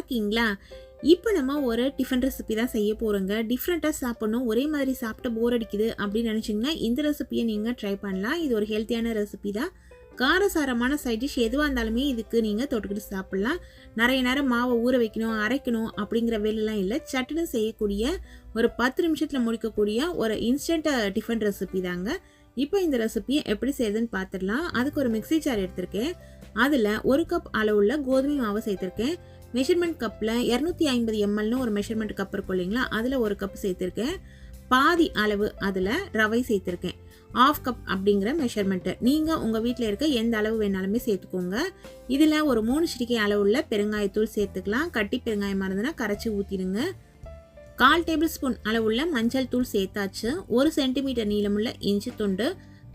இருக்கீங்களா? இப்போ நம்ம ஒரு டிஃபன் ரெசிபி தான் செய்ய போகிறோங்க. டிஃப்ரெண்ட்டாக சாப்பிடணும், ஒரே மாதிரி சாப்பிட்டு போர் அடிக்குது அப்படின்னு நினச்சிங்கன்னா இந்த ரெசிபியை நீங்கள் ட்ரை பண்ணலாம். இது ஒரு ஹெல்த்தியான ரெசிபி தான். காரசாரமான சைட் டிஷ் எதுவாக இருந்தாலுமே இதுக்கு நீங்கள் தொட்டுக்கிட்டு சாப்பிட்லாம். நிறைய நேரம் மாவை ஊற வைக்கணும், அரைக்கணும் அப்படிங்கிற வேலைலாம் இல்லை. சட்டுன்னு செய்யக்கூடிய ஒரு 10 நிமிஷத்தில் முடிக்கக்கூடிய ஒரு இன்ஸ்டன்ட் டிஃபன் ரெசிபி தாங்க. இப்போ இந்த ரெசிபியை எப்படி செய்யுதுன்னு பார்த்துடலாம். அதுக்கு ஒரு மிக்ஸி ஜார் எடுத்திருக்கேன். அதில் 1 கப் அளவுள்ள கோதுமை மாவு சேர்த்துருக்கேன். மெஷர்மெண்ட் கப்பில் 250 mlன்னு ஒரு மெஷர்மெண்ட் கப் இருக்கும் இல்லைங்களா, அதில் 1 கப் சேர்த்துருக்கேன். பாதி அளவு அதில் ரவை சேர்த்துருக்கேன். 1/2 கப் அப்படிங்கிற மெஷர்மெண்ட்டு நீங்கள் உங்கள் வீட்டில் இருக்க எந்த அளவு வேணாலுமே சேர்த்துக்கோங்க. இதில் ஒரு 3 சிட்டிகை அளவுள்ள பெருங்காயத்தூள் சேர்த்துக்கலாம். கட்டி பெருங்காயமாக இருந்ததுன்னா கரைச்சி ஊற்றிடுங்க. 1/4 டேபிள் ஸ்பூன் அளவுள்ள மஞ்சள் தூள் சேர்த்தாச்சு. 1 சென்டிமீட்டர் நீளமுள்ள இஞ்சி துண்டு.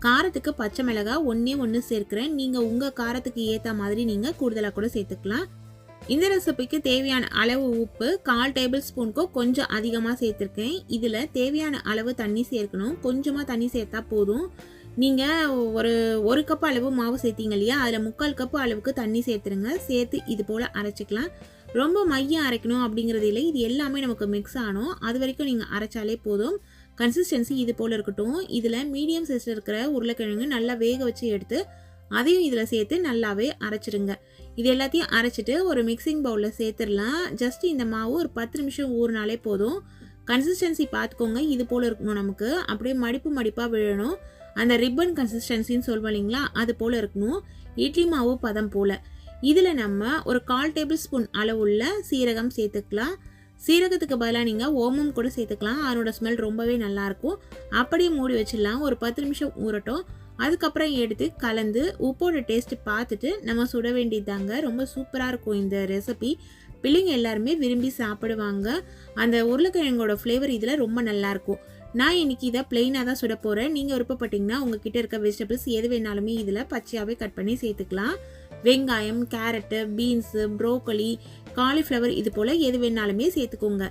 காரத்துக்கு பச்சை மிளகாய் 1 சேர்க்கிறேன். நீங்கள் உங்கள் காரத்துக்கு ஏற்ற மாதிரி நீங்கள் கூடுதலாக கூட சேர்த்துக்கலாம். இந்த ரெசிபிக்கு தேவையான அளவு உப்பு 1/4 டேபிள் ஸ்பூனுக்கு கொஞ்சம் அதிகமாக சேர்த்துருக்கேன். இதில் தேவையான அளவு தண்ணி சேர்க்கணும். கொஞ்சமாக தண்ணி சேர்த்தா போதும். நீங்கள் ஒரு கப் அளவு மாவு சேர்த்தீங்க இல்லையா, அதில் 3/4 கப் அளவுக்கு தண்ணி சேர்த்துருங்க. சேர்த்து இது போல் அரைச்சிக்கலாம். ரொம்ப மையம் அரைக்கணும் அப்படிங்கிறது இல்லை, இது எல்லாமே நமக்கு மிக்ஸ் ஆகணும். அது வரைக்கும் நீங்கள் அரைச்சாலே போதும். கன்சிஸ்டன்சி இது போல் இருக்கட்டும். இதில் மீடியம் சைஸில் இருக்கிற உருளைக்கிழங்கு நல்லா வேக வச்சு எடுத்து அதையும் இதில் சேர்த்து நல்லாவே அரைச்சிடுங்க. இது எல்லாத்தையும் அரைச்சிட்டு ஒரு மிக்சிங் பவுலில் சேர்த்துடலாம். ஜஸ்ட் இந்த மாவு ஒரு 10 நிமிஷம் ஊறினாலே போதும். கன்சிஸ்டன்சி பார்த்துக்கோங்க, இது போல் இருக்கணும். நமக்கு அப்படியே மடிப்பாக விழணும். அந்த ரிப்பன் கன்சிஸ்டன்சின்னு சொல்லுவோம் இல்லைங்களா, அது போல் இருக்கணும். இட்லி மாவு பதம் போல். இதில் நம்ம ஒரு 1/4 டேபிள் ஸ்பூன் அளவுள்ள சீரகம் சேர்த்துக்கலாம். சீரகத்துக்கு பதிலாக நீங்கள் ஓமம் கூட சேர்த்துக்கலாம். அதனோட ஸ்மெல் ரொம்பவே நல்லாயிருக்கும். அப்படியே மூடி வச்சிடலாம். ஒரு 10 நிமிஷம் ஊறட்டும். அதுக்கப்புறம் எடுத்து கலந்து உப்போட டேஸ்ட் பார்த்துட்டு நம்ம சுட வேண்டியதாங்க. ரொம்ப சூப்பராக இருக்கும் இந்த ரெசிபி. பிள்ளைங்க எல்லாருமே விரும்பி சாப்பிடுவாங்க. அந்த உருளைக்கிழங்கோட ஃப்ளேவர் இதில் ரொம்ப நல்லாயிருக்கும். நான் இன்றைக்கி இதை பிளெயினாக தான் சுட போகிறேன். நீங்கள் விருப்பப்பட்டீங்கன்னா உங்ககிட்ட இருக்க வெஜிடபிள்ஸ் எது வேணாலுமே இதில் பச்சையாகவே கட் பண்ணி சேர்த்துக்கலாம். வெங்காயம், கேரட்டு, பீன்ஸு, ப்ரோக்கோலி, காலிஃப்ளவர் இது போல் எது வேணாலுமே சேர்த்துக்கோங்க.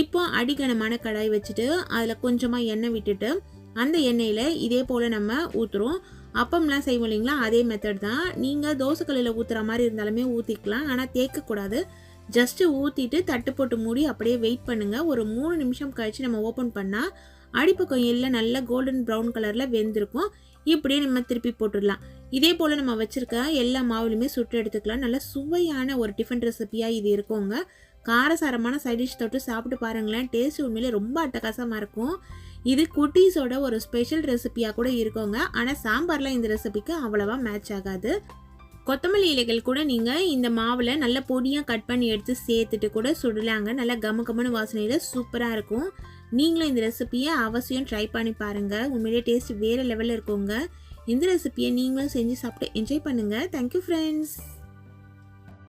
இப்போ அடிகனமான கடாய் வச்சுட்டு அதில் கொஞ்சமாக எண்ணெய் விட்டுட்டு அந்த எண்ணெயில் இதே போல் நம்ம ஊற்றுறோம். அப்பம்லாம் செய்வோம் இல்லைங்களா, அதே மெத்தட் தான். நீங்கள் தோசைக்கல்லில் ஊற்றுற மாதிரி இருந்தாலுமே ஊற்றிக்கலாம், ஆனால் தேய்க்கக்கூடாது. ஜஸ்ட்டு ஊற்றிட்டு தட்டு போட்டு மூடி அப்படியே வெயிட் பண்ணுங்கள். ஒரு 3 நிமிஷம் கழித்து நம்ம ஓப்பன் பண்ணால் அடிப்பக்கம் எல்லாம் நல்லா கோல்டன் ப்ரௌன் கலரில் வெந்திருக்கும். இப்படியே நம்ம திருப்பி போட்டுடலாம். இதே போல் நம்ம வச்சுருக்க எல்லா மாவுலையுமே சுட்டு எடுத்துக்கலாம். நல்ல சுவையான ஒரு டிஃபன் ரெசிபியாக இது இருக்குங்க. காரசாரமான சைட் டிஷ் தொட்டு சாப்பிட்டு பாருங்களேன். டேஸ்ட் உண்மையிலே ரொம்ப அட்டகாசமாக இருக்கும். இது குட்டீஸோட ஒரு ஸ்பெஷல் ரெசிபியாக கூட இருக்குங்க. ஆனால் சாம்பாரில் இந்த ரெசிபிக்கு அவ்வளவா மேட்ச் ஆகாது. கொத்தமல்லி இலைகள் கூட நீங்கள் இந்த மாவில் நல்ல பொடியாக கட் பண்ணி எடுத்து சேர்த்துட்டு கூட சுடலாங்க. நல்லா கம வாசனையில் சூப்பராக இருக்கும். நீங்களும் இந்த ரெசிபியை அவசியம் ட்ரை பண்ணி பாருங்கள். உண்மையிலே டேஸ்ட் வேறு லெவலில் இருக்குங்க. இந்த ரெசிபியை நீங்களும் செஞ்சு சாப்பிட்டு என்ஜாய் பண்ணுங்கள். Thank you friends.